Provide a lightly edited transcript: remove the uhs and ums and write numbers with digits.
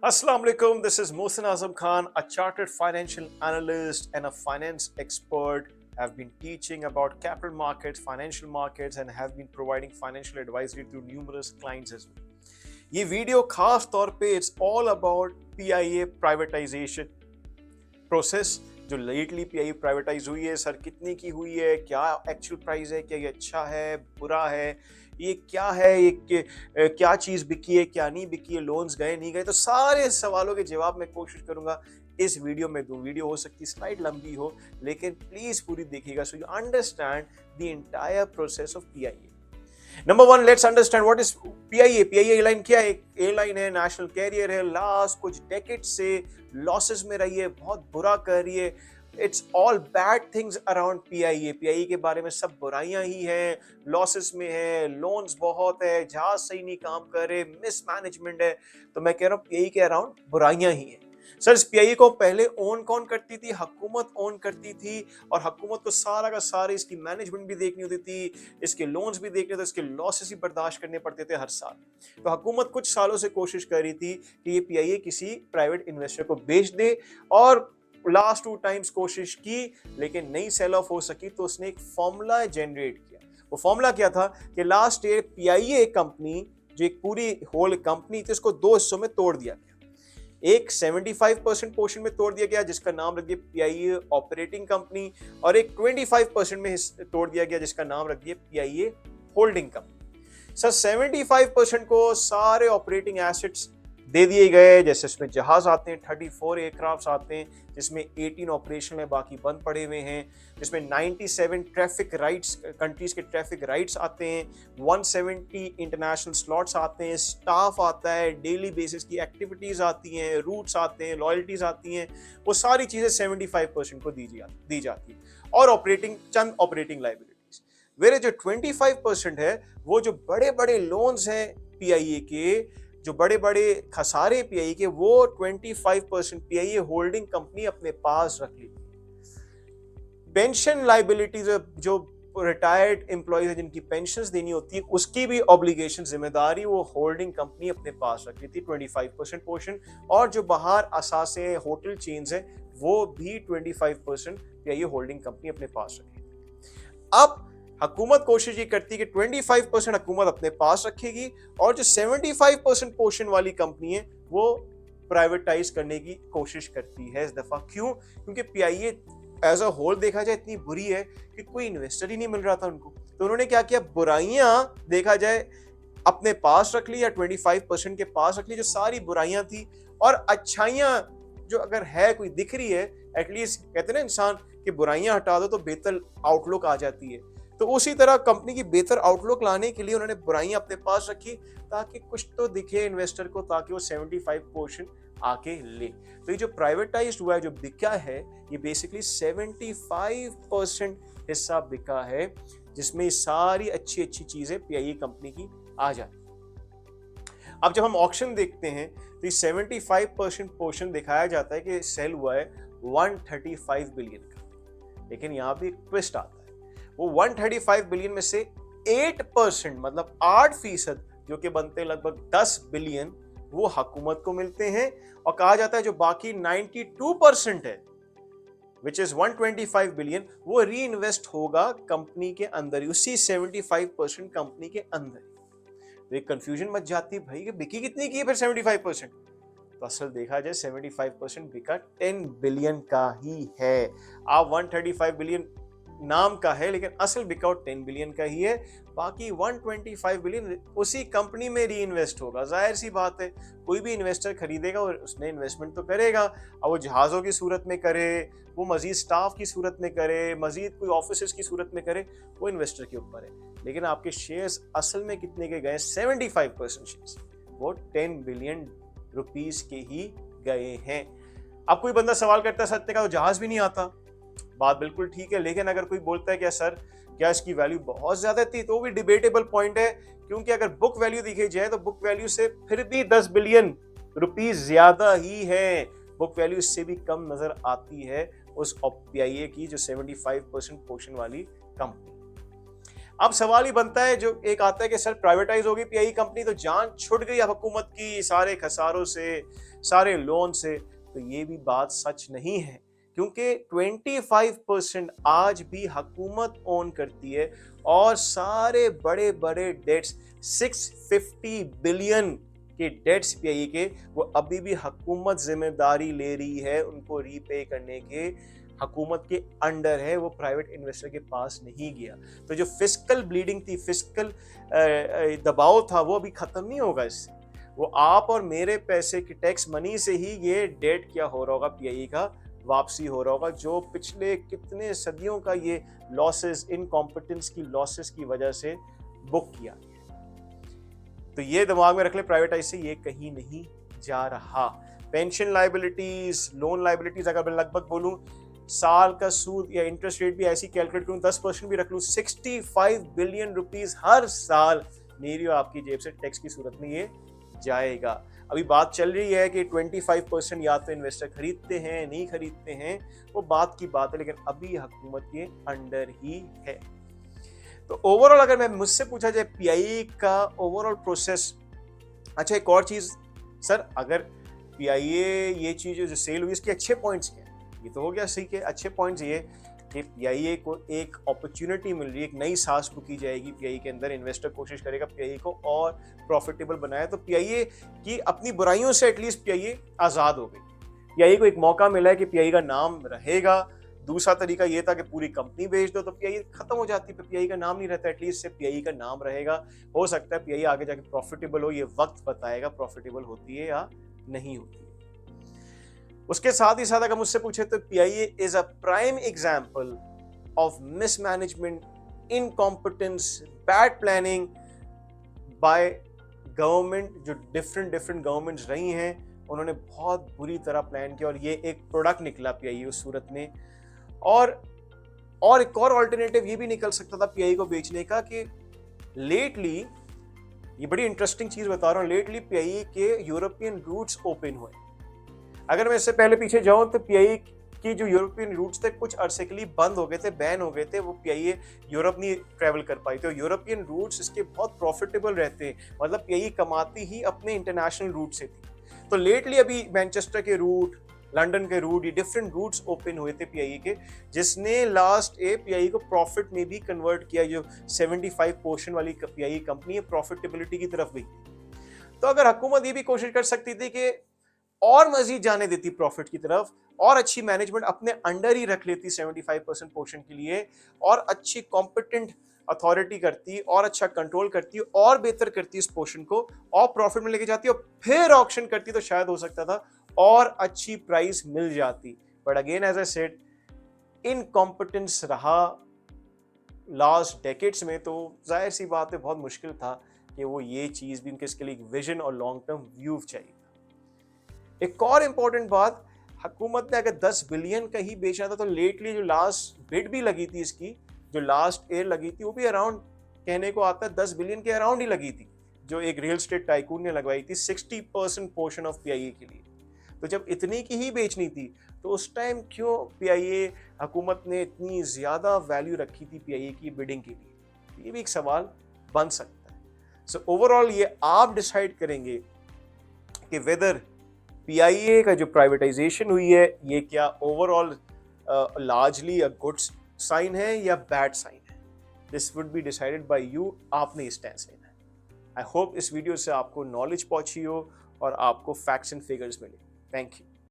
Assalamu alaikum. This is Mohsin Azam Khan, a chartered financial analyst and a finance expert. Have been teaching about capital markets, financial markets, and have been providing financial advisory to numerous clients as well. ये video खास तौर पे it's all about PIA privatization process. जो lately PIA privatise हुई है, sir कितने की हुई है, क्या एक्चुअल प्राइस है, क्या ये अच्छा है, बुरा है, ये क्या है, ये क्या चीज़ बिकी है, क्या नहीं बिकी है, लोन्स गए नहीं गए, तो सारे सवालों के जवाब मैं कोशिश करूंगा इस वीडियो में दूं। वीडियो हो सकती है स्लाइड लंबी हो, लेकिन प्लीज पूरी देखिएगा so you understand the entire process of PIA. Number one, let's understand what is PIA. PIA airline क्या है? एयरलाइन है, नेशनल कैरियर है, लास्ट कुछ डेकेड से लॉसेस में रही है, बहुत बुरा कर रही है. It's all bad things around PIA. PIA के बारे में सब बुराइयां ही हैं, लॉसेस में है, लोन्स बहुत है, जहाज सही नहीं काम कर रहे, मिसमैनेजमेंट है. तो मैं कह रहा हूँ PIA के अराउंड बुराइयां ही हैं. सर इस PIA को पहले ओन कौन करती थी? हुकूमत ओन करती थी, और हुकूमत को सारा का सारा इसकी मैनेजमेंट भी देखनी होती थी, इसके लोन्स भी देखने थे, इसके लॉसेस भी बर्दाश्त करने पड़ते थे हर साल. तो हुकूमत कुछ सालों से कोशिश कर रही थी कि ये PIA किसी प्राइवेट इन्वेस्टर को बेच दे, और लास्ट 2 टाइम्स कोशिश की लेकिन नहीं सेल ऑफ हो सकी. तो उसने एक फॉर्मूला जनरेट किया. वो फॉर्मूला क्या था कि लास्ट ईयर PIA कंपनी जो एक पूरी होल कंपनी थी उसको 2 हिस्सों में तोड़ दिया गया. एक 75% पोर्शन में तोड़ दिया गया जिसका नाम रख दिया PIA ऑपरेटिंग कंपनी, और एक 25% में तोड़ दिया गया जिसका नाम रख दिया PIA होल्डिंग कंपनी. सर 75% को सारे ऑपरेटिंग एसेट्स दे दिए गए, जैसे इसमें जहाज आते हैं, 34 एयरक्राफ्ट आते हैं, जिसमें 18 ऑपरेशन में, बाकी बंद पड़े हुए हैं, जिसमें 97 ट्रैफिक राइट्स, कंट्रीज के ट्रैफिक राइट्स आते हैं, 170 इंटरनेशनल स्लॉट्स आते हैं, स्टाफ आता है, डेली बेसिस की एक्टिविटीज आती हैं, रूट्स आते हैं, लॉयल्टीज आती हैं, वो सारी चीजें 75% को दी जाती है. और चंद ऑपरेटिंग लाइबिलिटीज. मेरे जो 25% है वो जो बड़े बड़े लोन्स हैं PIA के, जो बड़े बड़े खसारे PIA के, वो 25% PIA होल्डिंग कंपनी अपने पास रख ली. पेंशन लाइबिलिटीज, जो रिटायर्ड एम्प्लॉइज हैं जिनकी पेंशन्स देनी होती है, उसकी भी ऑब्लिगेशन, जिम्मेदारी वो होल्डिंग कंपनी अपने पास रख ली थी 25% पोर्शन. और जो बाहर असासे होटल चेन्स हैं वो भी 25% PIA होल्डिंग कंपनी अपने पास रख ली थी. अब हुकूमत कोशिश ये करती है कि 25% हुकूमत अपने पास रखेगी, और जो 75% पोर्शन वाली कंपनी है वो प्राइवेटाइज करने की कोशिश करती है इस दफा. क्यों? क्योंकि PIA एज अ होल देखा जाए इतनी बुरी है कि कोई इन्वेस्टर ही नहीं मिल रहा था उनको. तो उन्होंने क्या किया, बुराइयां देखा जाए अपने पास रख ली, या 25% के पास रख ली जो सारी बुराइयां थी, और अच्छाइयां जो अगर है कोई दिख रही है, एटलीस्ट कहते हैं ना इंसान कि बुराइयां हटा दो तो बेहतर आउटलुक आ जाती है. तो उसी तरह कंपनी की बेहतर आउटलुक लाने के लिए उन्होंने बुराइयां अपने पास रखी ताकि कुछ तो दिखे इन्वेस्टर को, ताकि वो 75% आके ले. तो ये जो प्राइवेटाइज्ड हुआ है, जो बिका है, ये बेसिकली 75% हिस्सा बिका है, जिसमें सारी अच्छी अच्छी चीजें PIA कंपनी की आ जाती. अब जब हम ऑक्शन देखते हैं तो ये 75% पोर्शन दिखाया जाता है कि सेल हुआ है 135 बिलियन का. लेकिन यहाँ भी एक ट्विस्ट आता है. वो 135 बिलियन में से 8%, मतलब 8%, जो कि बनते हैं लगभग 10 बिलियन, वो हुकूमत को मिलते हैं. और कहा जाता है जो बाकी 92% है, विच इज 125 बिलियन, वो री इन्वेस्ट होगा कंपनी के अंदर ही, उसी 75% कंपनी के अंदर. तो एक कंफ्यूजन मच जाती है, भाई बिकी कितनी की है फिर 75%? तो असल देखा जाए 75% बिका 10 बिलियन का ही है. आप 135 बिलियन नाम का है, लेकिन असल बिकआउट 10 बिलियन का ही है. बाकी 125 बिलियन उसी कंपनी में री इन्वेस्ट होगा. जाहिर सी बात है, कोई भी इन्वेस्टर खरीदेगा और उसने इन्वेस्टमेंट तो करेगा. अब वो जहाज़ों की सूरत में करे, वो मजीद स्टाफ की सूरत में करे, मजीद कोई ऑफिस की सूरत में करे, वो इन्वेस्टर के ऊपर है. लेकिन आपके शेयर्स असल में कितने के गए? 75% शेयर्स वो 10 बिलियन रुपीस के ही गए हैं. अब कोई बंदा सवाल करता है, सत्य का तो जहाज भी नहीं आता. बात बिल्कुल ठीक है, लेकिन अगर कोई बोलता है कि सर क्या इसकी वैल्यू बहुत ज्यादा थी, तो वो भी डिबेटेबल पॉइंट है. क्योंकि अगर बुक वैल्यू देखी जाए तो बुक वैल्यू से फिर भी 10 बिलियन रुपीस ज्यादा ही है. बुक वैल्यू इससे भी कम नजर आती है उस PIA की जो 75% पोर्शन वाली कंपनी. अब सवाल ही बनता है, जो एक आता है कि सर प्राइवेटाइज होगी पीआई कंपनी तो जान छुट गई अब हुकूमत की, सारे खसारों से, सारे लोन से। तो ये भी बात सच नहीं है, क्योंकि 25% आज भी हुकूमत ओन करती है, और सारे बड़े बड़े डेट्स 650 बिलियन के डेट्स पीआई के, वो अभी भी हुकूमत जिम्मेदारी ले रही है उनको रीपे करने के, हुकूमत के अंडर है, वो प्राइवेट इन्वेस्टर के पास नहीं गया। तो जो फिस्कल ब्लीडिंग थी, फिस्कल दबाव था, वो अभी खत्म नहीं होगा इससे। वो आप और मेरे पैसे की टैक्स मनी से ही ये डेट क्या हो रहा होगा, पीआई का वापसी हो रहा होगा, जो पिछले कितने सदियों का ये लॉसेस, इनकॉम्पिटेंस की लॉसेस की वजह से बुक किया गया। तो ये दिमाग में रख ले, प्राइवेटाइज से ये कहीं नहीं जा रहा। पेंशन लाइबिलिटीज, लोन लाइबिलिटीज, अगर मैं लगभग बोलूं साल का सूद या इंटरेस्ट रेट भी ऐसी कैलकुलेट करूं, 10% भी रख लूं, 65 बिलियन रुपीस हर साल मेरी और आपकी जेब से टैक्स की सूरत में ये जाएगा। अभी बात चल रही है कि 25% या तो इन्वेस्टर खरीदते हैं, नहीं खरीदते हैं, वो बात की बात है, लेकिन अभी हुकूमत के अंडर ही है। तो ओवरऑल अगर मैं मुझसे पूछा जाए पीआई का ओवरऑल प्रोसेस, अच्छा एक और चीज सर, अगर पीआईए ये चीज जो सेल हुई इसके अच्छे पॉइंट्स क्या, ये तो हो गया सही के अच्छे पॉइंट्स, ये कि पीआईए को एक अपॉर्चुनिटी मिल रही है, एक नई सांस फूंकी जाएगी पीआई के अंदर, इन्वेस्टर कोशिश करेगा पीआई को और प्रॉफिटेबल बनाया, तो पीआईए की अपनी बुराइयों से एटलीस्ट पीआईए आजाद हो गई। पीआई को एक मौका मिला है कि पीआई का नाम रहेगा। दूसरा तरीका ये था कि पूरी कंपनी बेच दो तो पीआई खत्म हो जाती, पर पीआई का नाम नहीं रहता, एटलीस्ट से पीआई का नाम रहेगा। हो सकता है पीआई आगे जाके प्रॉफिटेबल हो, ये वक्त बताएगा प्रॉफिटेबल होती है या नहीं होती। उसके साथ ही साथ अगर मुझसे पूछे तो PIA is a prime example of mismanagement, incompetence, bad planning by government. जो डिफरेंट गवर्नमेंट्स रही हैं, उन्होंने बहुत बुरी तरह प्लान किया और ये एक प्रोडक्ट निकला पीआईए उस सूरत में। और एक और अल्टरनेटिव ये भी निकल सकता था पीआई को बेचने का कि लेटली, ये बड़ी इंटरेस्टिंग चीज बता रहा हूं, लेटली पीआई के यूरोपियन रूट्स ओपन हुए। अगर मैं इससे पहले पीछे जाऊं तो पीआई की जो यूरोपियन रूट्स थे कुछ अरसे के लिए बंद हो गए थे, बैन हो गए थे, वो पीआई यूरोप नहीं ट्रैवल कर पाई। तो यूरोपियन रूट्स इसके बहुत प्रॉफिटेबल रहते हैं, मतलब पीआई कमाती ही अपने इंटरनेशनल रूट से थी। तो लेटली अभी मैनचेस्टर के रूट, लंदन के रूट, ये डिफरेंट रूट्स ओपन हुए थे पीआई के, जिसने लास्ट पीआई को प्रॉफिट में भी कन्वर्ट किया। जो 75% वाली पीआई कंपनी है, प्रॉफिटेबिलिटी की तरफ गई। तो अगर हुकूमत ये भी कोशिश कर सकती थी कि और मजीद जाने देती प्रॉफिट की तरफ, और अच्छी मैनेजमेंट अपने अंडर ही रख लेती 75% पोर्शन के लिए, और अच्छी कॉम्पिटेंट अथॉरिटी करती, और अच्छा कंट्रोल करती, और बेहतर करती इस पोर्शन को, और प्रॉफिट में लेके जाती, और फिर ऑक्शन करती, तो शायद हो सकता था और अच्छी प्राइस मिल जाती। But again as I said, incompetence रहा लास्ट डेकेड्स में, तो जाहिर सी बात है बहुत मुश्किल था कि वो ये चीज भी, उनके इसके लिए विजन और लॉन्ग टर्म व्यू चाहिए। एक और इंपॉर्टेंट बात, हुकूमत ने अगर 10 बिलियन का ही बेचा था, तो लेटली जो लास्ट बिड भी लगी थी इसकी, जो लास्ट एयर लगी थी, वो भी अराउंड, कहने को आता है 10 बिलियन के अराउंड ही लगी थी, जो एक रियल एस्टेट टाइकून ने लगवाई थी 60% पोर्शन ऑफ पीआईए के लिए। तो जब इतनी की ही बेचनी थी, तो उस टाइम क्यों पीआईए हुकूमत ने इतनी ज्यादा वैल्यू रखी थी पीआईए की बिडिंग के लिए? ये भी एक सवाल बन सकता है। सो ओवरऑल ये आप डिसाइड करेंगे कि वेदर पीआईए का जो प्राइवेटाइजेशन हुई है, ये क्या overall largely a good sign है या बैड साइन है। This would be decided by you, आपने स्टैंड लेना है। आई होप इस वीडियो से आपको नॉलेज पहुंची हो और आपको फैक्ट्स एंड फिगर्स मिले। Thank you.